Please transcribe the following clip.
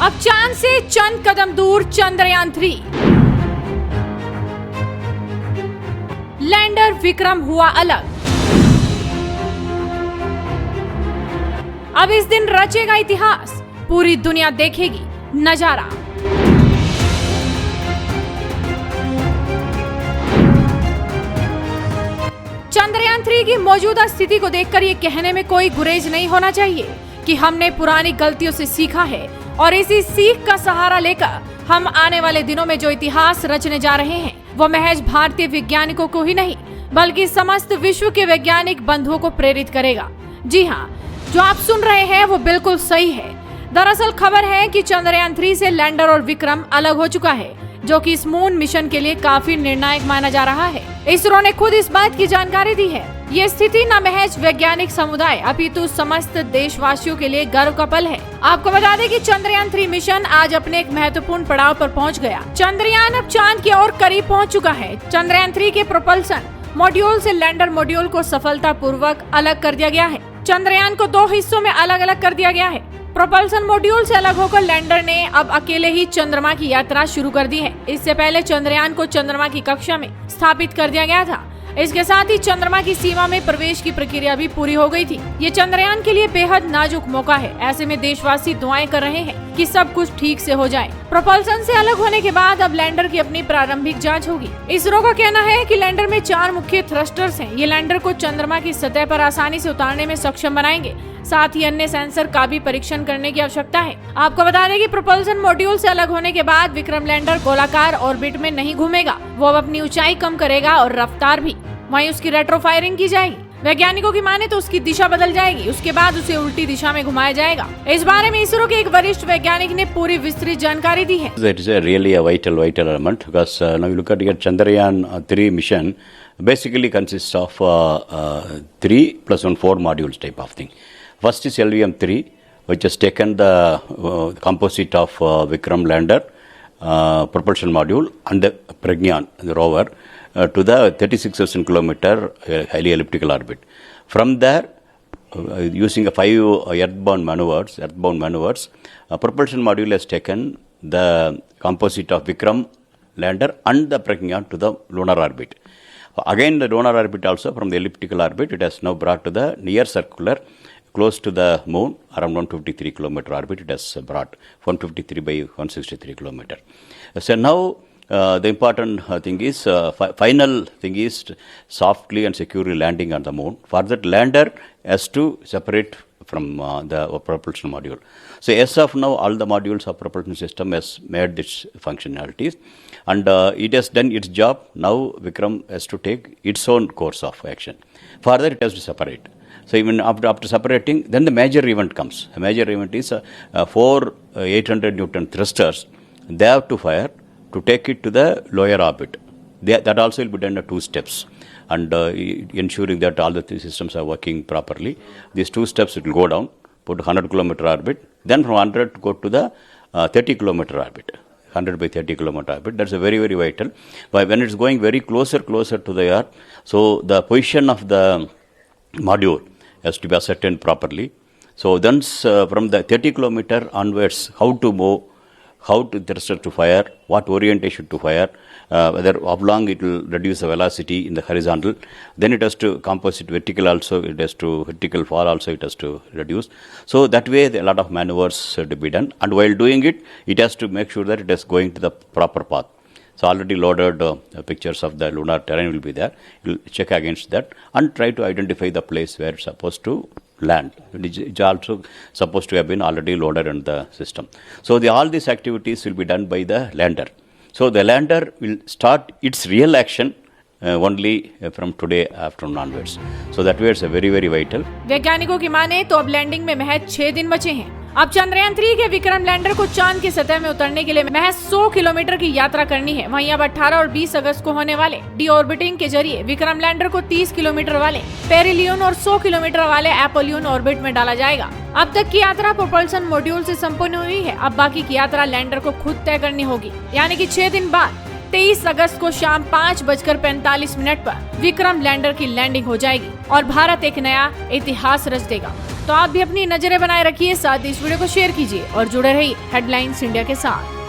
अब चांद से चंद कदम दूर चंद्रयान-3। लैंडर विक्रम हुआ अलग। अब इस दिन रचेगा इतिहास, पूरी दुनिया देखेगी नजारा। चंद्रयान-3 की मौजूदा स्थिति को देखकर ये कहने में कोई गुरेज नहीं होना चाहिए कि हमने पुरानी गलतियों से सीखा है और इसी सीख का सहारा लेकर हम आने वाले दिनों में जो इतिहास रचने जा रहे हैं वो महज भारतीय वैज्ञानिकों को ही नहीं बल्कि समस्त विश्व के वैज्ञानिक बंधुओं को प्रेरित करेगा। जी हाँ, जो आप सुन रहे हैं वो बिल्कुल सही है। दरअसल खबर है कि चंद्रयान-3 से लैंडर और विक्रम अलग हो चुका है, जो कि इस मून मिशन के लिए काफी निर्णायक माना जा रहा है। इसरो ने खुद इस बात की जानकारी दी है। ये स्थिति न महज वैज्ञानिक समुदाय अपितु समस्त देशवासियों के लिए गर्व का पल है। आपको बता दें कि चंद्रयान-3 मिशन आज अपने एक महत्वपूर्ण पड़ाव पर पहुंच गया। चंद्रयान अब चांद की ओर करीब पहुंच चुका है। चंद्रयान-3 के प्रोपल्सन मॉड्यूल से लैंडर मॉड्यूल को सफलतापूर्वक अलग कर दिया गया है। चंद्रयान को 2 हिस्सों में अलग अलग कर दिया गया है। प्रोपल्सन मॉड्यूल से अलग होकर लैंडर ने अब अकेले ही चंद्रमा की यात्रा शुरू कर दी है। इससे पहले चंद्रयान को चंद्रमा की कक्षा में स्थापित कर दिया गया था। इसके साथ ही चंद्रमा की सीमा में प्रवेश की प्रक्रिया भी पूरी हो गई थी। ये चंद्रयान के लिए बेहद नाजुक मौका है। ऐसे में देशवासी दुआएं कर रहे हैं कि सब कुछ ठीक से हो जाए। प्रोपल्सन से अलग होने के बाद अब लैंडर की अपनी प्रारंभिक जांच होगी। इसरो का कहना है कि लैंडर में 4 मुख्य थ्रस्टर्स हैं। ये लैंडर को चंद्रमा की सतह पर आसानी से उतारने में सक्षम बनाएंगे। साथ ही अन्य सेंसर का भी परीक्षण करने की आवश्यकता है। आपको बता दें कि प्रोपल्सन मॉड्यूल से अलग होने के बाद विक्रम लैंडर गोलाकार ऑर्बिट में नहीं घूमेगा। वो अब अपनी ऊंचाई कम करेगा और रफ्तार भी। वहीं उसकी रेट्रो फायरिंग की जाएगी। वैज्ञानिकों की माने तो उसकी दिशा बदल जाएगी। उसके बाद उसे उल्टी दिशा में घुमाया जाएगा। इस बारे में इसरो के एक वरिष्ठ वैज्ञानिक ने पूरी विस्तृत जानकारी दी है। It is really a vital element because now you look at your Chandrayaan-3 mission basically consists of 3 + 1 4 modules type of thing. First is LVM-3, which has taken the composite of Vikram lander, propulsion module and the Pragyan, the rover, to the 36,000 kilometer highly elliptical orbit. From there, using 5 earthbound maneuvers, propulsion module has taken the composite of Vikram lander and the Pragyan to the lunar orbit. Again, the lunar orbit also from the elliptical orbit, it has now brought to the near circular, close to the moon, around 153 kilometer orbit. It has brought 153 by 163 kilometer. So now, the important thing is, final thing is softly and securely landing on the moon. For that, lander has to separate from the propulsion module. So as of now, all the modules of propulsion system has made its functionalities, and it has done its job. Now Vikram has to take its own course of action. Further, it has to separate. So even after separating, then the major event comes. The major event is 4 800 Newton thrusters. They have to fire to take it to the lower orbit. That also will be done in 2 steps, and ensuring that all the 3 systems are working properly. These 2 steps it will go down, put 100 kilometer orbit, then from 100 go to the 30 kilometer orbit. 100 by 30 kilometer orbit. That's a very, very vital. But when it's going very closer to the Earth, so the position of the module has to be ascertained properly. So then from the 30 kilometer onwards, how to move, how to thruster to fire, what orientation to fire, whether oblong it will reduce the velocity in the horizontal, then it has to composite vertical also, it has to vertical fall also it has to reduce. So that way a lot of maneuvers to be done, and while doing it, it has to make sure that it is going to the proper path. So already loaded pictures of the lunar terrain will be there. You'll check against that and try to identify the place where it's supposed to land. It's also supposed to have been already loaded in the system. So all these activities will be done by the lander. So the lander will start its real action only from today afternoon onwards. So that way it's a very, very vital. वैज्ञानिकों की माने तो अब landing में महज 6 दिन बचे हैं। अब चंद्रयान-3 के विक्रम लैंडर को चांद की सतह में उतरने के लिए महज 100 किलोमीटर की यात्रा करनी है। वहीं अब 18 और 20 अगस्त को होने वाले डीऑर्बिटिंग के जरिए विक्रम लैंडर को 30 किलोमीटर वाले पेरिलियन और 100 किलोमीटर वाले एपोलियन ऑर्बिट में डाला जाएगा। अब तक की यात्रा प्रोपल्सन मॉड्यूल से संपन्न हुई है। अब बाकी की यात्रा लैंडर को खुद तय करनी होगी। यानी कि 6 दिन बाद 23 अगस्त को शाम 5:45 पर विक्रम लैंडर की लैंडिंग हो जाएगी। और भारत एक नया इतिहास रच देगा। तो आप भी अपनी नजरें बनाए रखिए, साथ ही इस वीडियो को शेयर कीजिए और जुड़े रहिए हेडलाइंस इंडिया के साथ।